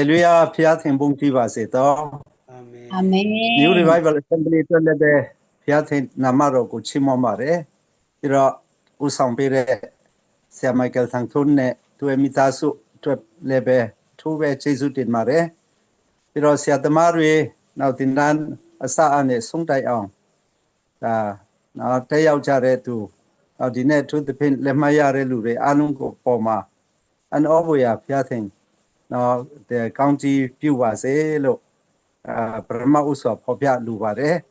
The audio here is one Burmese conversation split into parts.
Hallelujah, Pia Thing Bung Tiva Seto. New Revival Assembly to Lebe, Pia Thing Namaro Kuchimo Mare, Ira Usam Pire, Sia Michael Tangtune, to Emitasu, to Lebe, two way Jesu did Mare, Ira Sia the Mari, now the Nan, Asa Ane, Sungtai on. Now Tayao Jare to, now the net to the pin Lemaya Relure, Anungo Poma, and Ovoya Pia Thing. Now the county view was a low Brahma Uso Popia Luvare.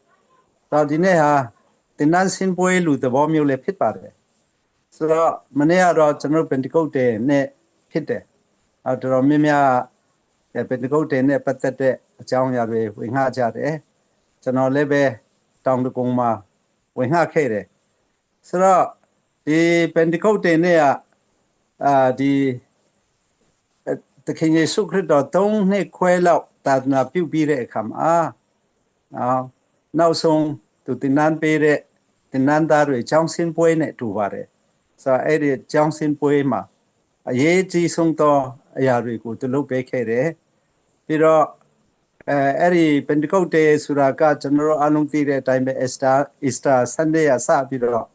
Now the Neha, the Nansin boy lu the Bomule Pitpare. So Manea wrote General Pentecote ne Pite. After a Mimia Pentecote ne Patate, Jangare, Winga Jare, General Lebe, down the Goma, Winga Kere. So the Pentecote nea the King is secret don't make quail out that na pew beat it come now song to the nan beat it the nan that way Johnson Point to ware so I did Johnson Poema a ye ji song to a yari go to look back here pero Eddie Pentecote Suraka General Anunti time Easter Sunday asa pero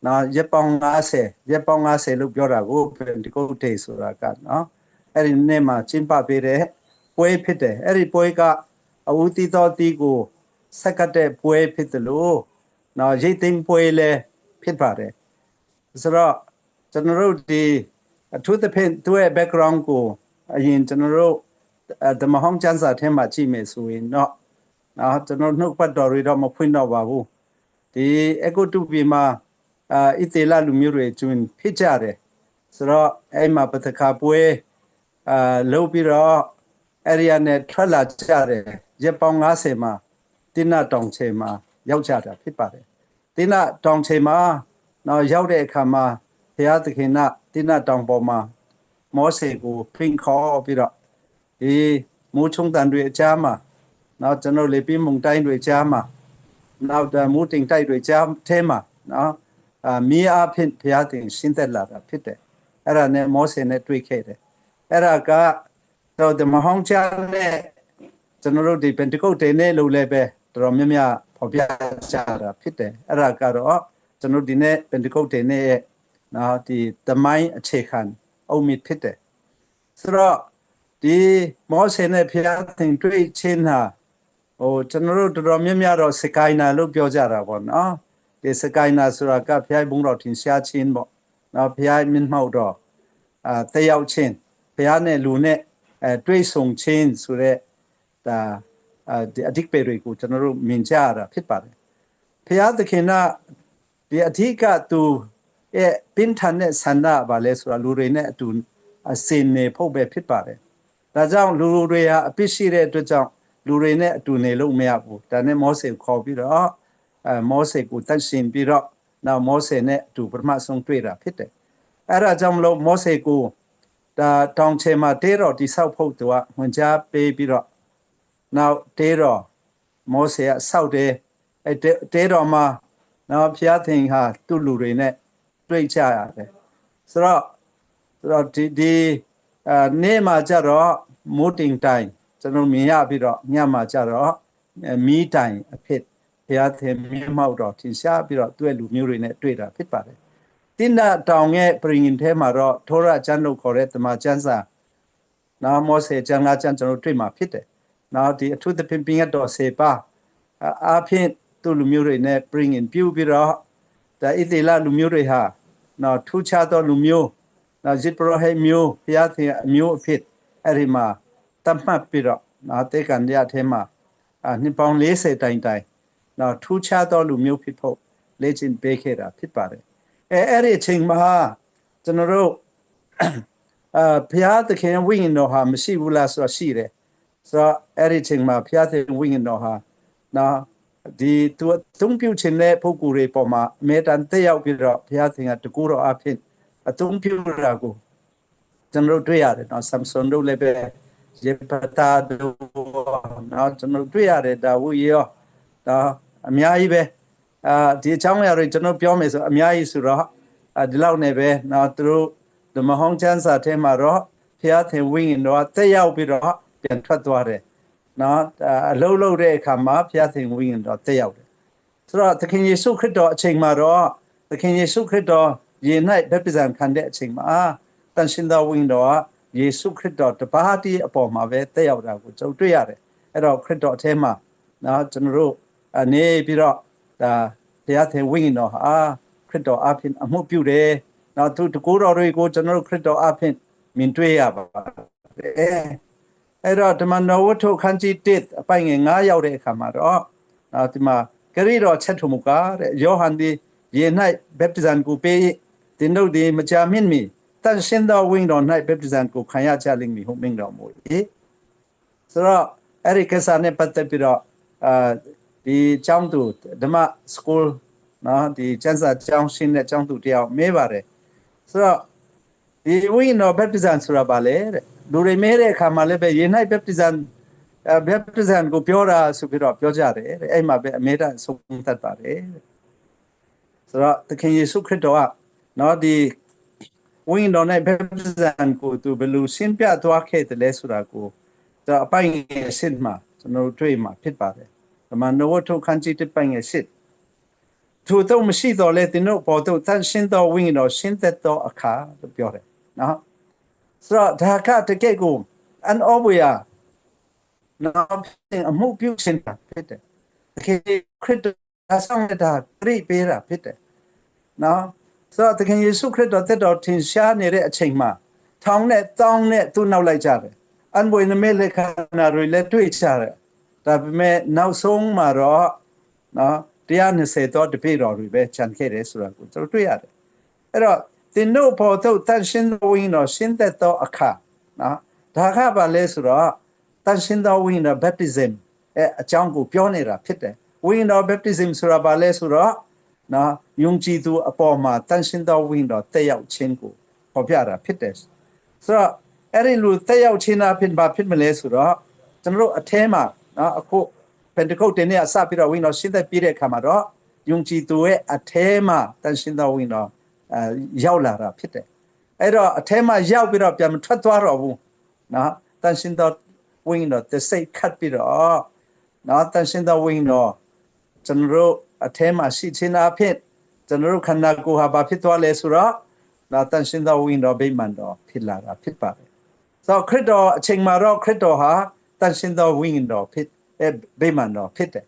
now Japong ase look your go Pentecote Suraka no Eri nema chimpa pere poe pite eri poe ka awuti to ti ko sakate poe pitlo na yiting poe le pit pare so general di to the pin to a background ko ayin general the mahong chansa thema chi me so yin no na general no pat do ri do ma phwin do ba bu di eco to bi ma itela lu myu re chun phit jare so ai ma pathaka poe low biro area net trala jare Japong asema Tina Dong Chema Yauchata Pipare Tina Dong Chema now Yaude Kama Piatikina Tina Dong Boma Mosegu Pink Hall Biro E Muchung Dandre Jama now generally Bimung Dine Jama now the mooting tide with Jam Tema now Mia Pin Piating Sintella Pite Era ne Mose net weekade Eraga so the Mahong Chane General de Pentecote ne Lulebe, Dromia Popia Chara Pite, Eragaro, General Dine Pentecote ne now the Mai Chekan, Omit Pite. So the Mosene Piating Tree China, O General Dromia or Sekaina look Yojara one, the Sekaina Suraka Pia Bungrot in Siachin, now Pia Min Maudo, Tayao Chin. Piane Lune, Trace chain Sure, the Adikberry, General Minjara, Pitpare. Pia the Kena, the Atika to Pintane Sana, Valesura Lurene to a scene Pobe Pitpare. Razan Lurea, Pishire to John Lurene to Nelo Meabu, Dane Mose copy Mose Gutansin Biro, now Mose net to Permason Trader Pitte. Era Jamlo Mose go. The Tong Chema Tero, the South Potua, when Jab baby rock. Now Tero, Mose Saudi, a Tero ma, now Piating ha, Tulurine, Great Child. So the name a Jaro, mooting time, General Mia Biro, Yama Jaro, me time, a pit, Piating Mimaudo, Tisha Biro, Dwellu Murine, Trader, Pitpare. Tina Tongue bring in Temaro, Tora Jano correct the Machanza. Now Mose Janga Janjo Trima Pite. Now the to the pimping at Dosepa. A pin to Lumurine bring in Pubira, the Itila Lumuriha. Now two chato Lumio, now Zipro He Mu, Piati Mu Pit, Erima, Tampa Piro, now take and Yatema, Nippon Lese Dai. Now two chato Lumio people, legend Bakera, Pitpare. Everything Maha General Pia the King wing no ha, Messi Wulas or Shire. So everything ma Piate wing no ha. Now the two Tumpuchine Pokure Poma made and they out with Piating at the Guru Apin, a Tumpurago. General Driade, now some Sondo Lebe, Jepata, now General Driade, that we are Amiaibe. The Chang original Piomis, Amia Sura, a Dilaunebe, now through the Mahong Chansa Temaro, Piat and Wing in Noa, Tayao Biro, ပြန်ထွက်သွားတယ်နော်အလုံးလုံးတဲ့အခါမှာဘုရားသခင်ဝိညာဉ်တော်တက်ရောက်တယ်ဆိုတော့သခင်ယေရှုခရစ်တော်အချိန်မှာတော့သခင်ယေရှုခရစ်တော်ယေ၌ဗက်ပဇံခံတဲ့အချိန်မှာတန်ရှင်သောဝိညာဉ်တော်ယေရှုခရစ်တော်တပါးတည်းအပေါ်မှာပဲတက်ရောက်တာကိုကျွန်တော်တွေ့ရတယ်အဲ့တော့ခရစ်တော်အထဲမှာနော်ကျွန်တော်တို့နေပြီးတော့ဒါဘုရားသခင်ဝိညာဉ်တော်ဟာခရစ်တော်အဖင်အမှုပြုတယ်နော်သူတကူတော်တွေကိုကျွန်တော်တို့ခရစ်တော်အဖင်မြင်တွေ့ရပါတယ်အဲ့တော့ဒီမှာနဝတ္ထုခန်းကြီး1အပိုင်ငယ်9ရောက်တဲ့အခါမှာတော့ဒီမှာဂရိတော်ချက်ထုံမူကားတဲ့ယောဟန်ဒီယေ၌ဗက်ပဇံကိုပေးတင်တို့ဒီမကြာမြင့်မီတန်ရှင်သောဝိညာဉ်တော်၌ဗက်ပဇံကိုခံရကြလိမ့်မည်ဟုမိန့်တော်မူ၏ဆိုတော့အဲ့ဒီကိစ္စနဲ့ပတ်သက်ပြီးတော့ဒီကျောင်းသူဓမ္မစကူးနော်ဒီကျမ်းစာကျောင်းရှင်းတဲ့ကျောင်းသူတယောက်မေးပါတယ်ဆိုတော့ဒီဝိညာဉ်တော်ဗက်ပဇံဆိုတာဘာလဲတဲ့လူတွေမဲတဲ့အခါမှာလည်းပဲယေ၌ဗက်ပဇံကိုပြောတာဆိုပြီးတော့ပြောကြတယ်တဲ့အဲ့မှာပဲအမေတန်ဆုံးသက်ပါတယ်ဆိုတော့သခင်ယေရှုခရစ်တော်ကနော်ဒီဝိညာဉ်တော်နဲ့ဗက်ပဇံကိုသူဘယ်လိုရှင်းပြသွားခဲ့တယ်လဲဆိုတာကိုတော့အပိုင်ငယ်ရှင်းမှာကျွန်တော်တွေ့မှာဖြစ်ပါတယ်ဒီမှာနဝတ္ထုခန်းကြီး1ပိုင်ငယ်ရှင်းထို့တော့မရှိတော့လေသင်တို့ပေါ်တော့တန်ရှင်းသောဝိညာဉ်တော်ရှင်းသက်သောအခါလို့ပြောတယ်နော်ဆိုတော့ဒါကတကယ်ကိုအန်အောဘယာနော်အမှုပြုရှင်တာဖြစ်တယ်တကယ်ခရစ်တော်အဆောင်တာပြိပေးတာဖြစ်တယ်နော်ဆိုတော့တကယ်ယေရှုခရစ်တော်တက်တော်ထင်ရှားနေတဲ့အချိန်မှာထောင်းနဲ့တောင်းနဲ့သူ့နောက်လိုက်ကြတယ်အန်ဘွေနမဲလက်ခနာတွေလည်းတွေ့ကြတယ်ဒါပေမဲ့နောက်ဆုံးမှာတော့နော်120တော့တပိတော်တွေပဲခြံခဲ့တယ်ဆိုတာကိုကျွန်တော်တွေ့ရတယ်အဲ့တော့သင်တို့ပေါ်တော့တန်ရှင်းဝိညာဉ်တော်ရှင်းသက်သောအခါနော်ဒါကဘာလဲဆိုတော့တန်ရှင်းသောဝိညာဉ်တော် baptism အကြောင်းကိုပြောနေတာဖြစ်တယ်ဝိညာဉ်တော် baptism ဆိုတာဘာလဲဆိုတော့နော်ယုံကြည်သူအပေါ်မှာတန်ရှင်းသောဝိညာဉ်တော်တက်ရောက်ခြင်းကိုဖော်ပြတာဖြစ်တယ်ဆိုတော့အဲ့ဒီလိုတက်ရောက်ခြင်းအဖြစ်ဘာဖြစ်မလဲဆိုတော့ကျွန်တော်တို့အထဲမှာနော်အခုပန်တကုတ်တင်နေအစပြီးတော့ဝိညာဉ်တော်ရှင်းသက်ပြီးတဲ့အခါမှာတော့ယုံကြည်သူရဲ့အထဲမှာတန်ရှင်းသောဝိညာဉ်တော်ရောက်လာတာဖြစ်တယ်အဲ့တော့အထဲမှာရောက်ပြီးတော့ပြန်မထွက်သွားတော့ဘူးနော်တန်ရှင်းသောဝိညာဉ်တော်တစ်စိတ်ခတ်ပြီးတော့နော်တန်ရှင်းသောဝိညာဉ်တော်ကျွန်တော်တို့အထဲမှာရှိခြင်းအဖြစ်ကျွန်တော်တို့ခန္ဓာကိုယ်ဟာဘာဖြစ်သွားလဲဆိုတော့နော်တန်ရှင်းသောဝိညာဉ်တော်ဗိမာန်တော်ဖြစ်လာတာဖြစ်ပါတယ်ဆိုတော့ခရစ်တော်အချိန်မှာတော့ခရစ်တော်ဟာတန်ရှင်းသောဝိညာဉ်တော်ဖြစ်ဗိမာန်တော်ဖြစ်တယ်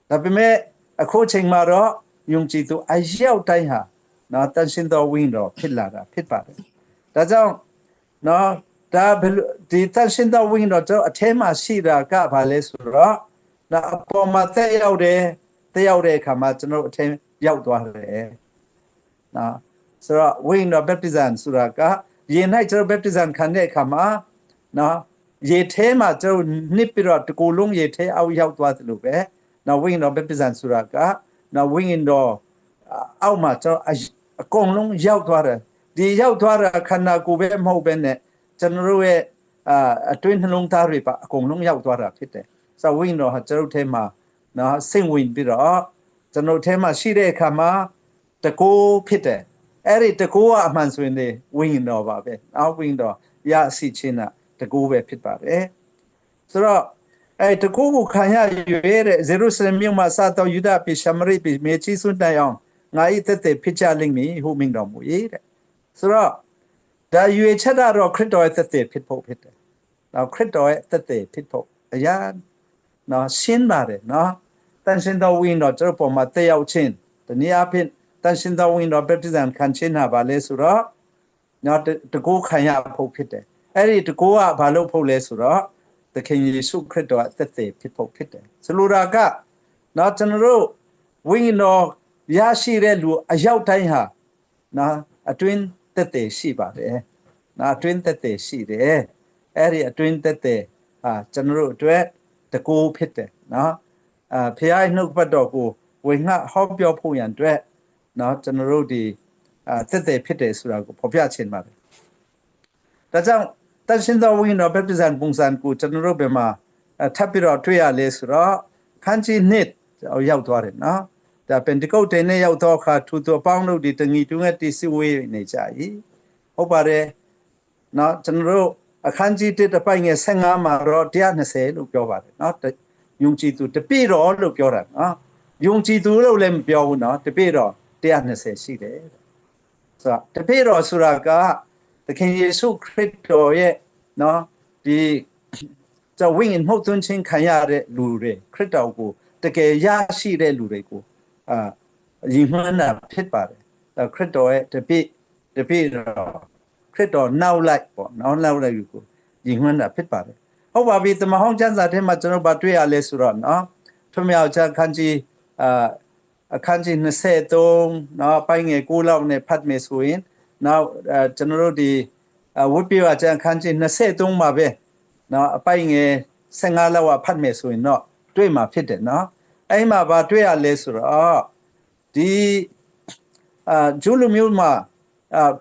ဒါပေမဲ့အခုချိန်မှာတော့ယုံကြည်သူအရောက်တိုင်းဟာနော်တန်ရှင်းသောဝိညာဉ်တော်ဖြစ်လာတာဖြစ်ပါတယ်ဒါကြောင့်နော်ဒါဒီတန်ရှင်းသောဝိညာဉ်တော်ကျွန်တော်အထဲမှာရှိတာကဘာလဲဆိုတော့ဒါအပေါ်မှာတက်ရောက်တဲ့အခါမှာကျွန်တော်အထဲရောက်သွားတယ်နော်ဆိုတော့ဝိညာဉ်တော် baptism ဆိုတာကယေ၌ကျွန်တော် baptism ခံတဲ့အခါမှာနော်ရေထဲမှာကျွန်တော်နှစ်ပြီးတော့တကူလုံးရေထဲအောက်ရောက်သွားတယ်လို့ပဲနော်ဝိညာဉ်တော် baptism ဆိုတာကနော်ဝိညာဉ်တော်အောက်မှာကျွန်တော်အကုန်လုံးရောက်သွားတယ်ဒီရောက်သွားတာခန္ဓာကိုယ်ပဲမဟုတ်ပဲနဲ့ကျွန်တော်တို့ရဲ့အတွင်းနှလုံးသားတွေပါအကုန်လုံးရောက်သွားတာဖြစ်တယ်ဆိုတော့ဝိညာဉ်တော်ဟာကျွန်တော်ထဲမှာနော်ဆင့်ဝင်ပြီးတော့ကျွန်တော်ထဲမှာရှိတဲ့အခါမှာတကူဖြစ်တယ်အဲ့ဒီတကူကအမှန်ဆိုရင်လေဝိညာဉ်တော်ပါပဲအောက်ဝိညာဉ်တော်ရရှိခြင်းကတကူပဲဖြစ်ပါတယ်ဆိုတော့အဲ့တကူကိုခံရရွေးတဲ့ဂျေရုဆလင်မြို့မှာစတော့ယူဒပိရှမရိပိမေချီစွန်းတိုင်အောင်ငါဤသက်သက်ဖြစ်ကြလိမ့်မည်ဟုမိန့်တော်မူ၏တဲ့ဆိုတော့ဒါရွေချက်တော့ခရစ်တော်ရဲ့သက်သက်ဖြစ်ဖို့ဖြစ်တယ်နောက်ခရစ်တော်ရဲ့သက်သက်ဖြစ်ဖို့အရာနော်ရှင်းပါတယ်နော်တန်ရှင်းသောဝိညာဉ်တော်ကျွန်တော်ပေါ်မှာတက်ရောက်ခြင်းဒီနေ့အဖြစ်တန်ရှင်းသောဝိညာဉ်တော် baptism ခံခြင်းဟာဘာလဲဆိုတော့နော်တကူခံရဖို့ဖြစ်တယ်အဲ့ဒီတကူကဘာလို့ဖို့လဲဆိုတော့သခင်ယေရှုခရစ်တော်အသက်သေးဖြစ်ဖို့ဖြစ်တယ်ဆိုလိုတာကနော်ကျွန်တော်တို့ဝိညာဉ်တော်ရရှိတဲ့လူအရောက်တိုင်းဟာနော်အတွင်းသက်သေးရှိပါတယ်နော်အတွင်းသက်သေးရှိတယ်အဲ့ဒီအတွင်းသက်သေးကျွန်တော်တို့အတွက်တကူဖြစ်တယ်နော်ဖခင်နှုတ်ပတ်တော်ကိုဝင်ငှဟောပြောဖို့ရန်အတွက်နော်ကျွန်တော်တို့ဒီသက်သေးဖြစ်တယ်ဆိုတာကိုဖော်ပြခြင်းပါတယ်ဒါကြောင့်တန်ရှင်းသောဝိညာဉ်တော် baptism ပုံစံကိုကျွန်တော်တို့ဘယ်မှာထပ်ပြီးတော့တွေ့ရလဲဆိုတော့ခန်းကြီးနှစ်ရောက်သွားတယ်နော်ဒါပင်တကုတ်တင်နဲ့ရောက်တော့ခါထူထူပေါင်းလို့ဒီတငီတွငက်တီစီဝေးနေကြ၏ဟုတ်ပါတယ်နော်ကျွန်တော်တို့ အခန်းကြီး1ပိုင်းငယ်15မှာတော့120လို့ပြောပါတယ်เนาะယုံကြည်သူတပိတော်လို့ပြောတာเนาะယုံကြည်သူလို့လည်းမပြောဘူးเนาะတပိတော်120ရှိတယ်ဆိုတော့တပိတော်ဆိုတာကသခင်ယေရှုခရစ်တော်ရဲ့เนาะဒီจะဝိညာဉ်မှုတ်သွင်းခြင်းခံရတဲ့လူတွေခရစ်တော်ကိုတကယ်ရရှိတဲ့လူတွေကိုရည်မှန်းတာဖြစ်ပါတယ်ခရစ်တော်ရဲ့တပိတော်ခရစ်တော်နောက်လိုက်ပေါ့နောက်လိုက်ကိုရည်မှန်းတာဖြစ်ပါတယ်ဟုတ်ပါပြီတမန်ဟောင်းကျမ်းစာထဲမှာကျွန်တော်ဗာတွေ့ရလဲဆိုတော့เนาะထွမြောက်ချအခန်းကြီးအခန်းကြီး23เนาะပိုင်းငယ်6လောက်နဲ့ဖတ်မယ်ဆိုရင်နောက်ကျွန်တော်တို့ဒီဝိပိယကျမ်းအခန်းကြီး23မှာပဲเนาะအပိုင်းငယ်15လောက်ကဖတ်မယ်ဆိုရင်တော့တွေ့မှာဖြစ်တယ်เนาะအဲ့မှာဗာတွေ့ရလဲဆိုတော့ဒီဂျူလူမျိုးမှာ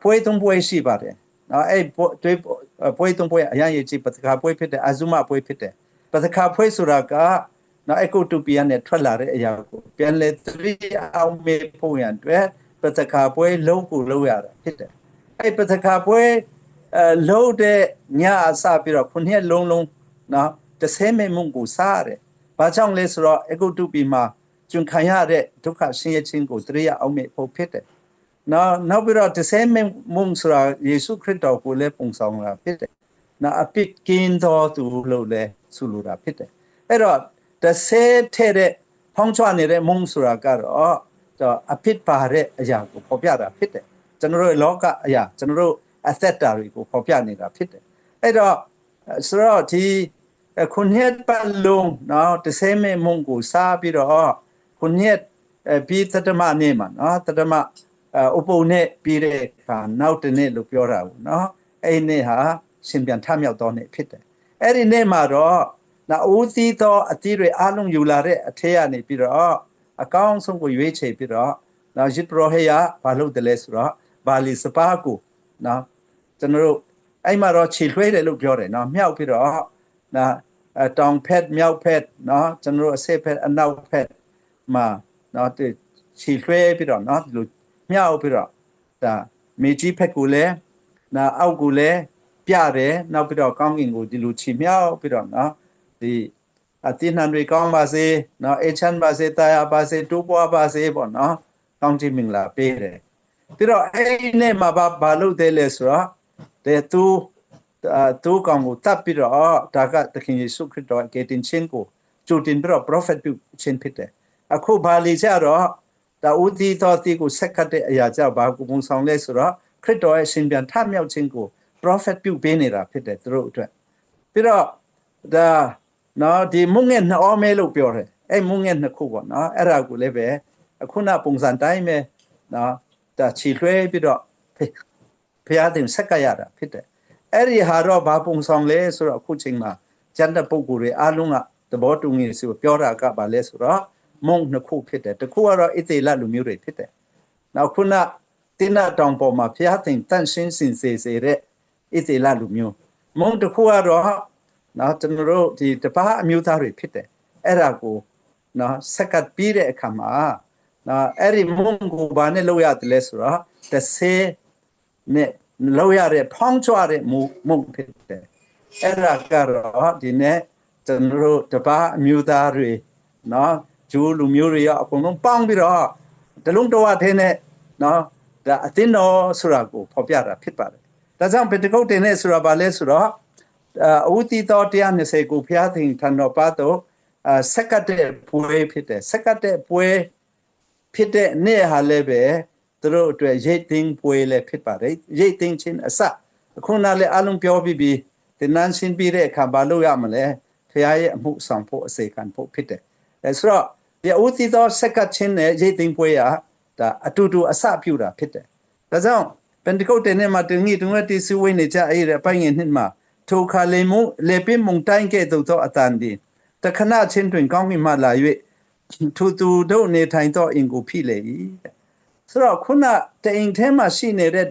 ပွဲသုံးပွဲရှိပါတယ်နော်အဲ့ပွဲသုံးပွဲအရင်ရေးကြည့်ပတ္တခါပွဲဖြစ်တယ်အဇုမပွဲဖြစ်တယ်ပတ္တခါပွဲဆိုတာကနော်အကုတူပီယနဲ့ထွက်လာတဲ့အရာကိုပြန်လဲသတိအောင်မေးဖို့ရန်အတွက်ပတ္တခါပွဲလုံးကိုလုံးရတာဖြစ်တယ်အဲ့ပတ္တခါပွဲလုံးတဲ့ညအစပြီးတော့ခုနှစ်လုံးနော်30မိနစ်ကိုစားရတယ်ဘာကြောင့်လဲဆိုတော့အကုတူပီမှာကျွန်ခံရတဲ့ဒုက္ခဆင်းရဲခြင်းကိုသတိအောင်မေးဖို့ဖြစ်တယ်နောက်ပြီးတော့30မိနစ်ဆိုတာယေရှုခရစ်တော်ကိုလည်းပုံဆောင်တာဖြစ်တယ်နော်အပြစ်ကင်းတော်သူလို့လည်းဆိုလိုတာဖြစ်တယ်အဲ့တော့30ထဲတဲ့ဖောင်းချနေတဲ့မုံဆိုတာကတော့အပြစ်ပါတဲ့အရာကိုပေါ်ပြတာဖြစ်တယ်ကျွန်တော်တို့လောကအရာကျွန်တော်တို့အသက်တာတွေကိုပေါ်ပြနေတာဖြစ်တယ်အဲ့တော့ဆိုတော့ဒီခုနှစ်ပတ်လုံးနော်30မိနစ်ကိုစားပြီးတော့ခုနှစ်ပြီးတတမနေ့မှာနော်တတမဥပုံနဲ့ပြီးတဲ့အခါနောက်တစ်နေ့လို့ပြောတာဘူးเนาะအဲ့ဒီနေ့ဟာရှင်ပြန်ထမြောက်သောနေ့ဖြစ်တယ်အဲ့ဒီနေ့မှာတော့ဦးသီးသောအသီးတွေအလုံးယူလာတဲ့အထက်ကနေပြီးတော့အကောင်းဆုံးကိုရွေးချယ်ပြီးတော့နောက်ယစ်ပရောဟိယဘာလို့တလဲဆိုတော့ဘာလီစပါးကိုเนาะကျွန်တော်တို့အဲ့မှာတော့ခြေလွှဲတယ်လို့ပြောတယ်เนาะမြောက်ပြီးတော့တောင်ဖက်မြောက်ဖက်เนาะကျွန်တော်တို့အဆစ်ဖက်အနောက်ဖက်မှာเนาะခြေလွှဲပြီးတော့เนาะဒီလိုမြောက်ပြီးတော့ဒါမေကြီးဖက်ကိုလည်းအောက်ကိုလည်းပြတယ်နောက်ပြီးတော့ကောင်းကင်ကိုဒီလိုချီမြောက်ပြီးတော့နော်ဒီအတိနှံတွေကောင်းပါစေနော်အချမ်းပါစေတရားပါစေတိုးပွားပါစေပေါ့နော်ကောင်းချီးမင်္ဂလာပေးတယ်ပြီးတော့အဲ့ဒီနေ့မှာဘာလုပ်တယ်လဲဆိုတော့သူကောင်ကိုတပ်ပြီးတော့ဒါကသခင်ယေရှုခရစ်တော်ကတင်ချင်းကိုကြိုတင်ပြီးတော့ prophet ပြုချင်းဖြစ်တယ်အခုဘာလီကြတော့ဒါဦးသီးတော်တီကိုဆက်ကတဲ့အရာကြောင့်ဘာကိုပုံဆောင်လဲဆိုတော့ခရစ်တော်ရဲ့ရှင်ပြန်ထမြောက်ခြင်းကို prophet ပြုပေးနေတာဖြစ်တယ်သူတို့အတွက်ပြီးတော့ဒါနော်ဒီမုန်ငယ်နှောမဲလို့ပြောတယ်အဲ့မုန်ငယ်နှစ်ခုပေါ့နော်အဲ့ဒါကိုလည်းပဲအခုနပုံစံတိုင်းပဲနော်ဒါခြေလွှဲပြီးတော့ဖျားတင်ဆက်ကရတာဖြစ်တယ်အဲ့ဒီဟာတော့ဘာပုံဆောင်လဲဆိုတော့အခုချိန်မှာကျန်တဲ့ပုံကိုယ်တွေအားလုံးကသဘောတူညီစီကိုပြောတာကဘာလဲဆိုတော့မုံနှစ်ခုဖြစ်တယ်တစ်ခုကတော့ဣသေလလူမျိုးတွေဖြစ်တယ်နောက်ခုနတင်းနာတောင်ပေါ်မှာဖျားတင်တန့်ရှင်းစင်စေတဲ့ဣသေလလူမျိုးမုံတစ်ခုကတော့နော်ကျွန်တော်တို့ဒီတပားအမျိုးသားတွေဖြစ်တယ်အဲ့ဒါကိုနော်ဆက်ကပ်ပြီးတဲ့အခါမှာနော်အဲ့ဒီမုံကိုဘာနဲ့လောက်ရတယ်လဲဆိုတော့30နဲ့လောက်ရတဲ့ဖောင်းချွားတဲ့မုံဖြစ်တယ်အဲ့ဒါကတော့ဒီနေ့ကျွန်တော်တို့တပားအမျိုးသားတွေနော်ဂျိုးလူမျိုးတွေရောအကုန်လုံးပေါင်းပြီးတော့တလုံးတော်အထင်းနဲ့နော်ဒါအသင်းတော်ဆိုတာကိုဖော်ပြတာဖြစ်ပါတယ်ဒါကြောင့်ပင်တကုတ်တင်နဲ့ဆိုတာဘာလဲဆိုတော့အဝတိတော်120ကိုဖျားသင်ထံတော်ပါတော့ဆက်ကတဲ့ပွဲဖြစ်တယ်ဆက်ကတဲ့ပွဲဖြစ်တဲ့နေ့ဟာလည်းပဲသူတို့အတွက်ရိတ်သိမ်းပွဲလည်းဖြစ်ပါတယ်ရိတ်သိမ်းခြင်းအစအခုနလည်းအလုံးပြောပြီးဒီနန်းရှင်းပြီးတဲ့အခါဘာလို့ရမလဲဖျားရဲ့အမှုဆောင်ဖို့အစေခံဖို့ဖြစ်တယ်ဆိုတော့ဒီအဝတိတော်ဆက်ကချင်းနဲ့ရိတ်သိမ်းပွဲဟာဒါအတူတူအစပြုတာဖြစ်တယ်ဒါကြောင့်ပင်တကုတ်တဲ့နေ့မှာတုံတီစုဝေးနေကြအဲ့ဒီပိုင်းငယ်နှစ်မှာထိုခါလေပင်မုန်တိုင်းကဲ့သို့သောအတန်ဒီတခဏချင်းတွင်ကောင်းကင်မှလာ၍သူတို့နေထိုင်သောအင်ကိုဖိလေ၏ဆိုတော့ခုနတအိမ်ထဲမှာရှိနေတဲ့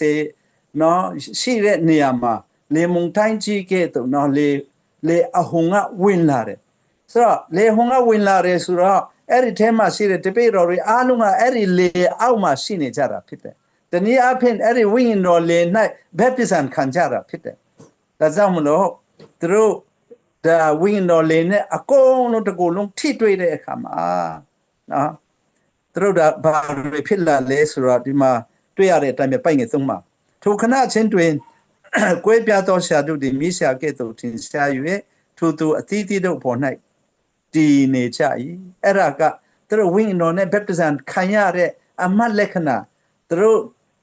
120နော်ရှိတဲ့နေရာမှာလေမုန်တိုင်းကြီးကဲ့သို့နော်လေအဟုန်ကဝင်လာတယ်ဆိုတော့လေဟုန်ကဝင်လာတယ်ဆိုတော့အဲ့ဒီထဲမှာရှိတဲ့တပိတော်တွေအားလုံးကအဲ့ဒီလေအောက်မှာရှိနေကြတာဖြစ်တယ်တနည်းအားဖြင့်အဲ့ဒီဝိညာဉ်တော်လေ၌ဘက်ပစ္စံခံကြတာဖြစ်တယ် ဒါကြောင့်မလို့သူတို့ဒါဝိညာဉ်တော်လေးနဲ့အကုန်လုံးတစ်ကိုယ်လုံးထိတွေ့တဲ့အခါမှာနော်သူတို့ဒါဘာတွေဖြစ်လာလဲဆိုတော့ဒီမှာတွေ့ရတဲ့အတိုင်းပဲပိုက်ငယ်သုံးပါထိုခဏချင်းတွင်ကွဲပြားသောဆရာတို့သည်မိဆရာကဲ့သို့ထင်ရှား၍ထိုသူအသီးသီးတို့ပေါ်၌တည်နေကြ၏အဲ့ဒါကသူတို့ဝိညာဉ်တော်နဲ့ baptism ခံရတဲ့အမှတ်လက္ခဏာသူတို့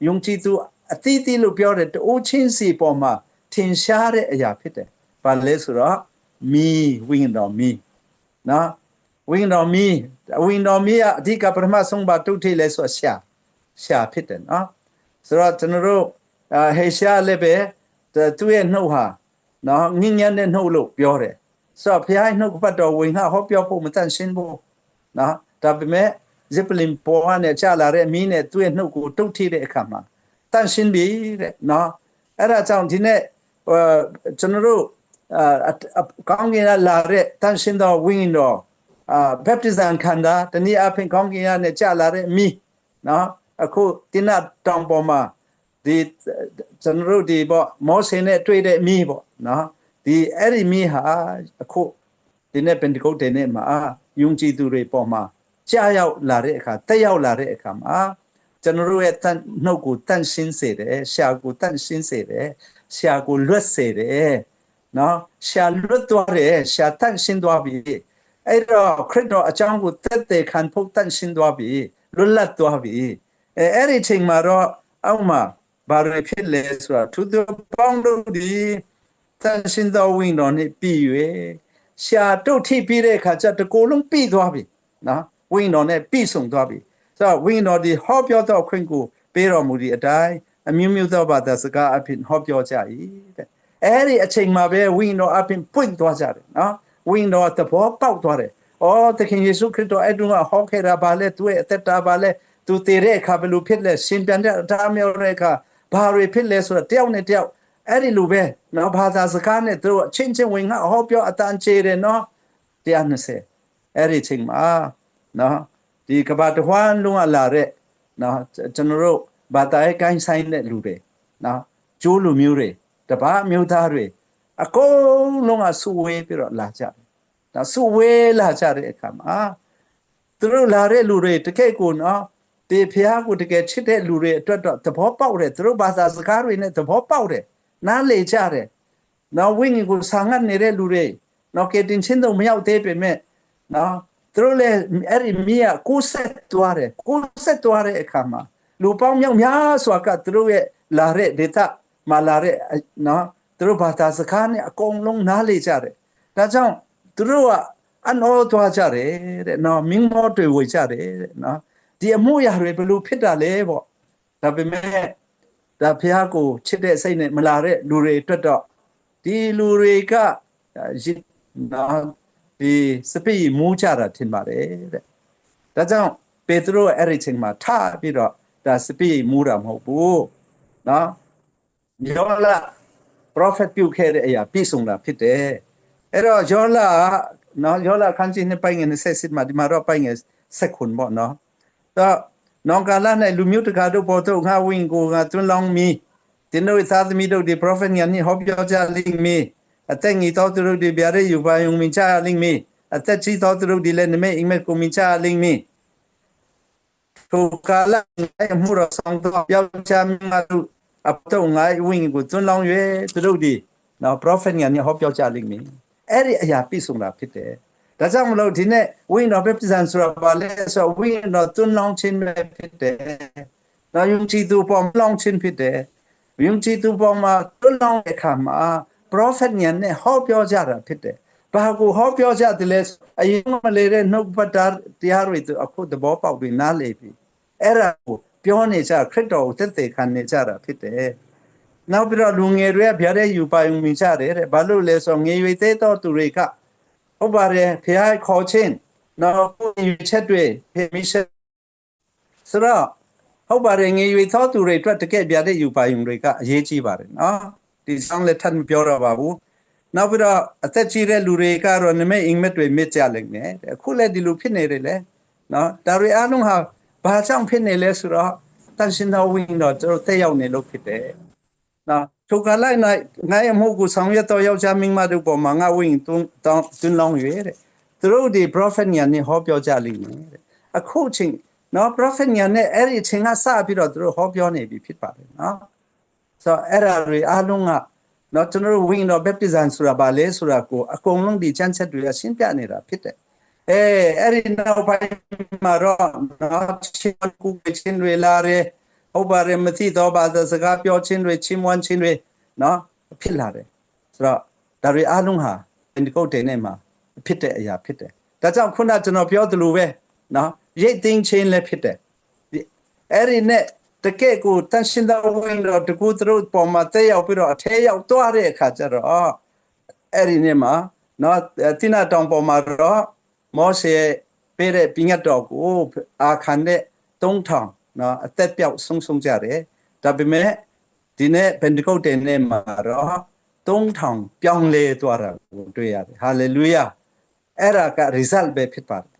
ယုံကြည်သူအသီးသီးလို့ပြောတဲ့တိုးချင်းစီပေါ်မှာထင်ရှားတဲ့အရာဖြစ်တယ်။ဘာလဲဆိုတော့မီးဝိညာဉ်တော်မီးနော်ဝိညာဉ်တော်မီးကအဓိကပထမဆုံးပါတုတ်ထိလဲဆိုရှာဖြစ်တယ်နော်။ဆိုတော့ကျွန်တော်တို့ဟေရှာလည်းပဲသူ့ရဲ့နှုတ်ဟာနော်ငင်းညံ့တဲ့နှုတ်လို့ပြောတယ်။ဆိုတော့ဘုရားနှုတ်ကပတ်တော်ဝင်ဟောပြောဖို့မတန့်ရှင်းဘူးနော်ဒါပေမဲ့ဇစ်ပလင်ပေါ်နဲ့ကြာလာတဲ့မီးနဲ့သူ့ရဲ့နှုတ်ကိုတုတ်ထိတဲ့အခါမှာတန့်ရှင်းပြီတဲ့နော်အဲ့ဒါကြောင့်ဒီနေ့ကျွန်တော်တို့ကောင်းကင်ကလာတဲ့တန့်ရှင်းသောဝိညာဉ်တော်baptism ခန္ဓာတနည်းအားဖြင့်ကောင်းကင်ကနေကြာလာတဲ့မီးနော်အခုတိနတောင်ပေါ်မှာဒီကျွန်တော်တို့ဒီပေါ့မောဆေနဲ့တွေ့တဲ့မီးပေါ့နော်ဒီအဲ့ဒီမီးဟာအခုဒီနေ့ပင်တကုတ်တဲ့နေ့မှာယုံကြည်သူတွေပေါ်မှာကြာရောက်လာတဲ့အခါတက်ရောက်လာတဲ့အခါမှာကျွန်တော်တို့ရဲ့နှုတ်ကိုတန့်ရှင်းစေတယ်ရှာကိုတန့်ရှင်းစေတယ်ရှာကိုလွတ်စေတယ်နော်ရှာလွတ်သွားတယ်ရှာတန့်ရှင်းသွားပြီအဲ့တော့ခရစ်တော်အကြောင်းကိုသက်သေခံဖို့တန့်ရှင်းသွားပြီလွတ်လပ်သွားပြီအဲ့ဒီချိန်မှာတော့အောက်မှာဘာတွေဖြစ်လဲဆိုတာသူတို့ပေါင်းလို့ဒီတန့်ရှင်းသောဝိညာဉ်တော်နဲ့ပြီး၍ရှာတုတ်ထိပြီးတဲ့အခါကျတကိုယ်လုံးပြီးသွားပြီနော်ဝိညာဉ်တော်နဲ့ပြီးဆုံးသွားပြီဆိုတော့ဝိညာဉ်တော်ဒီဟောပြောသောအခွင့်ကိုပေးတော်မူသည့်အတိုင်းအမျိုးမျိုးသောဘာသာစကားအဖြစ်ဟောပြောကြ၏တဲ့အဲ့ဒီအချိန်မှာပဲဝိညာဉ်တော်အဖြစ်ပွင့်သွားကြတယ်နော်ဝိညာဉ်တော်သဘောပေါက်သွားတယ်အော်သခင်ယေရှုခရစ်တော်အဲ့တုန်းကဟောခဲ့တာပါလဲသူ့ရဲ့အသက်တာပါလဲသူတည်တဲ့အခါဘယ်လိုဖြစ်လဲရှင်ပြန်တဲ့အတားမြောက်တဲ့အခါဘာတွေဖြစ်လဲဆိုတော့တယောက်နဲ့တယောက်အဲ့ဒီလိုပဲနော်ဘာသာစကားနဲ့သူတို့အချင်းချင်းဝင်ဟောပြောအတန်ချေတယ်နော်120အဲ့ဒီချိန်မှာနော်ဒီကဘာတဝမ်းလုံးကလာတဲ့နော်ကျွန်တော်တို့ဘာသာရေးကိုင်းဆိုင်တဲ့လူတွေနော်ကျိုးလူမျိုးတွေတပါးမျိုးသားတွေအကုန်လုံးကစုဝေးပြီးတော့လာကြတယ်ဒါစုဝေးလာကြတဲ့အခါမှာသူတို့လာတဲ့လူတွေတကယ့်ကိုနော်ဒီဖျားကိုတကယ်ချစ်တဲ့လူတွေအတွက်တော့သဘောပေါက်တယ်သူတို့ဘာသာစကားတွေနဲ့သဘောပေါက်တယ်နားလေကြတယ်နော်ဝိညာဉ်ကိုဆာငတ်နေတဲ့လူတွေနော်ကဲတင်ချင်းတော့မရောက်သေးပေမဲ့နော်သူတို့လည်းအဲ့ဒီမိကကိုးဆက်သွားတဲ့အခါမှာလူပေါင်းမြောက်များစွာကသူတို့ရဲ့လာတဲ့ဒေသမှာလာတဲ့နော်သူတို့ဘာသာစကားနဲ့အကုန်လုံးနားလေကြတယ်ဒါကြောင့်သူတို့ကအနောသွားကြတယ်တဲ့နော်မင်းမောတွေဝေကြတယ်တဲ့နော်ဒီအမှုရာတွေဘယ်လိုဖြစ်တာလဲပေါ့ဒါပေမဲ့ဒါဖះကိုချစ်တဲ့စိတ်နဲ့မလာတဲ့လူတွေအတွက်တော့ဒီလူတွေကနော်ဒီစပိမူးကြတာထင်ပါတယ်တဲ့ဒါကြောင့်ပေတရုအဲ့ဒီချိန်မှာထပြီးတော့ဒါစပိမူးတာမဟုတ်ဘူးနော်ယောလ prophet ပြုခဲ့တဲ့အရာပြည့်စုံတာဖြစ်တယ်အဲ့တော့ယောလနော်ယောလခန်းကြီးနှစ်ပိုင်းငယ်20မှာဒီမှာတော့ပိုင်းငယ်16ပေါ့နော်တော့နောင်ကာလ၌လူမျိုးတကာတို့ပေါ်သို့ငါဝိညာဉ်ကိုငါသွန်းလောင်းမည်တင်တို့သာသမီတို့ဒီ prophet ညာနှင့်ဟောပြောကြလိမ့်မည်အသက်ငီသောသူတို့ဒီဗျာဒိတ်ယူပါယုံမြင်ချလိမ့်မည်အသက်ကြီးသောသူတို့ဒီလည်းနမိတ်အိမ်မက်ကိုမြင်ချလိမ့်မည်ထိုကာလ၌မှုတော်ဆောင်သောပြောင်းချမြတ်တို့အတော့ငါဝိညာဉ်ကိုသွန်းလောင်း၍သူတို့ဒီနော် prophet ညာနှင့်ဟောပြောကြလိမ့်မည်အဲ့ဒီအရာပြည့်စုံတာဖြစ်တယ်ဒါကြောင့်မလို့ဒီနေ့ဝိညာဉ်တော် baptism ဆိုတာဘာလဲဆိုတော့ဝိညာဉ်တော်သွန်းလောင်းခြင်းပဲဖြစ်တယ်။ဒါယုံကြည်သူပေါ်လောင်းခြင်းဖြစ်တယ်။ယုံကြည်သူပေါ်မှာသွန်းလောင်းတဲ့အခါမှာ prophet ညာနဲ့ဟောပြောကြတာဖြစ်တယ်။ဘာကိုဟောပြောကြတယ်လဲအရင်မလေတဲ့နှုတ်ပတ်တရားတွေသူအခုသဘောပေါက်ပြီးနားလေပြီ။အဲ့ဒါကိုပြောနေကြခရစ်တော်ကိုသက်သေခံနေကြတာဖြစ်တယ်။နောက်ပြီးတော့လူငယ်တွေကဗျာဒိတ်ယူပါယုံမြင်ကြတယ်တဲ့။ဘာလို့လဲဆိုတော့ငယ်ရွယ်သေးသောသူတွေကဟုတ်ပါတယ်ဖះခေါ်ခြင်းနော်ကိုယ်ရွေးချက်တွေမိရှက်ဆိုတော့ဟုတ်ပါတယ်ငယ်ရွယ်သောသူတွေအတွက်တကယ်ပြတဲ့ယူပါယုံတွေကအရေးကြီးပါတယ်နော်ဒီဆောင်လက်ထပ်မပြောတော့ပါဘူးနောက်ပြီးတော့အသက်ကြီးတဲ့လူတွေကတော့နမိတ်အိမ်မက်တွေမြစ်ကြလိမ့်မယ်အခုလည်းဒီလိုဖြစ်နေတယ်လေနော်ဒါတွေအားလုံးဟာဘာကြောင့်ဖြစ်နေလဲဆိုတော့တန်ရှင်တော်ဝိညာဉ်တော်တို့တက်ရောက်နေလို့ဖြစ်တယ်နော် ထိုကလိုက်၌ငါအမှုကိုဆောင်ရွက်တော်ယောက်ျားမိန်းမတို့ပေါ်မှာငါဝိညာဉ်တွန်းလောင်း၍တဲ့သူတို့ဒီ prophet ညာနဲ့ဟောပြောကြလိမ့်မယ်တဲ့အခုချိန်နော် prophet ညာနဲ့အဲ့ဒီချိန်ကစပြီးတော့သူတို့ဟောပြောနေပြီဖြစ်ပါတယ်နော်ဆိုတော့အဲ့ဒါတွေအားလုံးကနော်ကျွန်တော်တို့ဝိညာဉ်တော် baptism ဆိုတာဘာလဲဆိုတာကိုအကုန်လုံးဒီချမ်းချက်တွေကရှင်းပြနေတာဖြစ်တယ်အဲ့ဒီနောက်ပိုင်းမှာတော့နော်ချင်းကူချင်းတွေလာတယ်ဟုတ်ပါတယ်မသိတော့ပါစကားပြောချင်းတွေချင်းမွန်းချင်းတွေနော်ဖြစ်လာတယ်ဆိုတော့ဒါတွေအားလုံးဟာဒီကုတ်တင်နဲ့မှာဖြစ်တဲ့အရာဖြစ်တယ်ဒါကြောင့်ခုနကျွန်တော်ပြောသလိုပဲနော်ရိတ်သိမ်းခြင်းလည်းဖြစ်တယ်အဲ့ဒီနဲ့တကယ့်ကိုတန်ရှင်းသောဝင်တော့တကူသူတို့ပေါ်မှာတက်ရောက်ပြီးတော့အထဲရောက်သွားတဲ့အခါကျတော့အဲ့ဒီနေ့မှာနော်တိနာတောင်ပေါ်မှာတော့မောရှေပေးတဲ့ပြညတ်တော်ကိုအာခန်တဲ့3000နော်အသက်ပြောက်ဆုံးကြတယ်ဒါပေမဲ့ဒီနေ့ပန်တကုတ်တဲ့နေ့မှာတော့3000ပြောင်းလဲသွားတာကိုတွေ့ရတယ်ဟာလေလုယာအဲ့ဒါက result ပဲဖြစ်ပါတယ်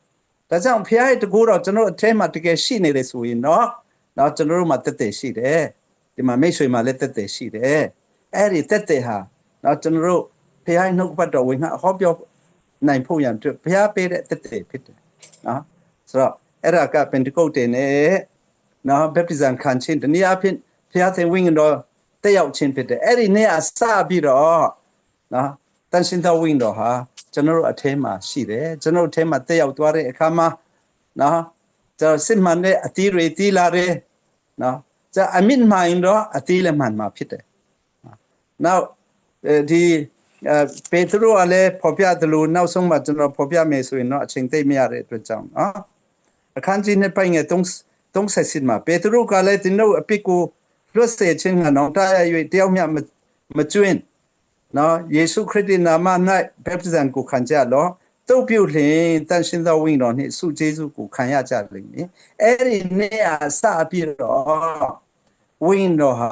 ဒါကြောင့်ဖခင်ရဲ့တကူတော့ကျွန်တော်အထဲမှာတကယ်ရှိနေတယ်ဆိုရင်နော်ကျွန်တော်တို့မှာတက်တယ်ရှိတယ်ဒီမှာမိတ်ဆွေမှာလည်းတက်တယ်ရှိတယ်အဲ့ဒီတက်တယ်ဟာကျွန်တော်တို့ဖခင်နှုတ်ပတ်တော်ဝင်ဟောပြောနိုင်ဖို့ရန်အတွက်ဖခင်ပေးတဲ့တက်တယ်ဖြစ်တယ်နော်ဆိုတော့အဲ့ဒါကပန်တကုတ်တဲ့နဲ့နော် baptism ခံခြင်းတနည်းအားဖြင့်ဖခင်သင်ဝိညာဉ်တော်တက်ရောက်ခြင်းဖြစ်တယ်အဲ့ဒီနေ့အစပြီးတော့နော်တန်ရှင်းသောဝိညာဉ်တော်ဟာကျွန်တော်တို့အထဲမှာရှိတယ်ကျွန်တော်တို့အထဲမှာတက်ရောက်သွားတဲ့အခါမှာနော်ကျွန်တော်စစ်မှန်တဲ့အတီးတွေတီးလာတယ်နော်จะအမြင့်မှန်တော့အတီးလည်းမှန်မှာဖြစ်တယ်နောက်ဒီပေတရုကလည်းဖော်ပြတယ်လို့နောက်ဆုံးမှကျွန်တော်ဖော်ပြမယ်ဆိုရင်တော့အချိန်သိမရတဲ့အတွက်ကြောင့်နော်အခန်းကြီးနဲ့ပိုင်းငယ်30မှာပေတရုကလည်းဒီတို့အပြစ်ကိုလွတ်စေခြင်းကတော့တာရ၍တယောက်မျှမကျွင်းနော်ယေရှုခရစ်ရဲ့နာမ၌ဘက်ပတိဇံကိုခံကြလောတုတ်ပြုတ်လျင်တန်ရှင်းသောဝိညာဉ်တော်နှင့်ဆုကျေးဇူးကိုခံရကြလိမ့်မည်အဲ့ဒီနေ့အစပြီးတော့ဝိညာဉ်တော်ဟာ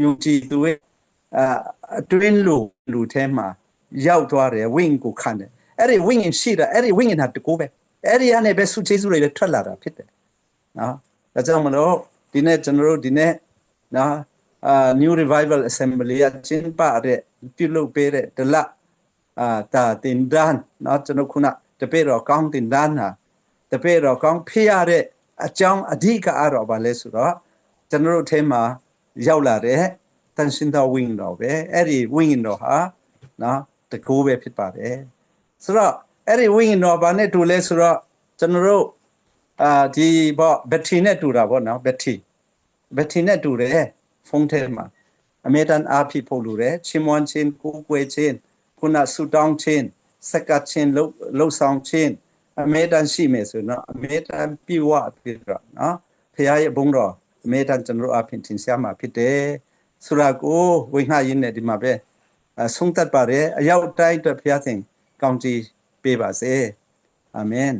ယုံကြည်သူရဲ့အတွင်းလူထဲမှာရောက်သွားတယ်ဝိညာဉ်ကိုခံတယ်အဲ့ဒီဝိညာဉ်ရှိတာအဲ့ဒီဝိညာဉ်ဟာတကူပဲအဲ့ဒီကနေပဲဆုကျေးဇူးတွေလည်းထွက်လာတာဖြစ်တယ်နော်ဒါကြောင့်မလို့ဒီနေ့ကျွန်တော်တို့ဒီနေ့နော် New Revival Assembly အချင်းပါတဲ့ပြုလုပ်ပေးတဲ့ဒလတာတင်ဒန်နော်ကျွန်တော်ခုနတပည့်တော်ကောင်းတင်ဒန်ဟာတပည့်တော်ကောင်းဖေးရတဲ့အကြောင်းအဓိကအားတော့ဗာလဲဆိုတော့ကျွန်တော်တို့ထဲမှာရောက်လာတဲ့တန်ရှင်းသောဝိညာဉ်တော်ပဲအဲ့ဒီဝိညာဉ်တော်ဟာနော်တကူပဲဖြစ်ပါတယ်ဆိုတော့အဲ့ဒီဝိညာဉ်တော်ဗာနဲ့တူလဲဆိုတော့ကျွန်တော်တို့ဒီပေါ့ဘက်ထရီနဲ့တူတာပေါ့နော်ဘက်ထရီနဲ့တူတယ်ဖုန်းထဲမှာအမေတန်အားဖြစ်ဖို့လိုတယ်ချီးမွမ်းခြင်းကိုးကွယ်ခြင်းခုနဆူတောင်းခြင်းစက္ကခြင်းလှုပ်ဆောင်ခြင်းအမေတန်ရှိမယ်ဆိုတော့အမေတန်ပြည့်ဝပြီးတော့နော်ဖခင်ရဲ့ဘုန်းတော်အမေတန်ကျွန်တော်အဖြစ်သင်ရှားမှာဖြစ်တယ်ဆိုတာကိုဝိညာဉ်ရင်းနဲ့ဒီမှာပဲဆုံးသက်ပါတယ်အရောက်တိုင်းအတွက်ဖခင်သင်ကောင်းချီးပေးပါစေအာမင်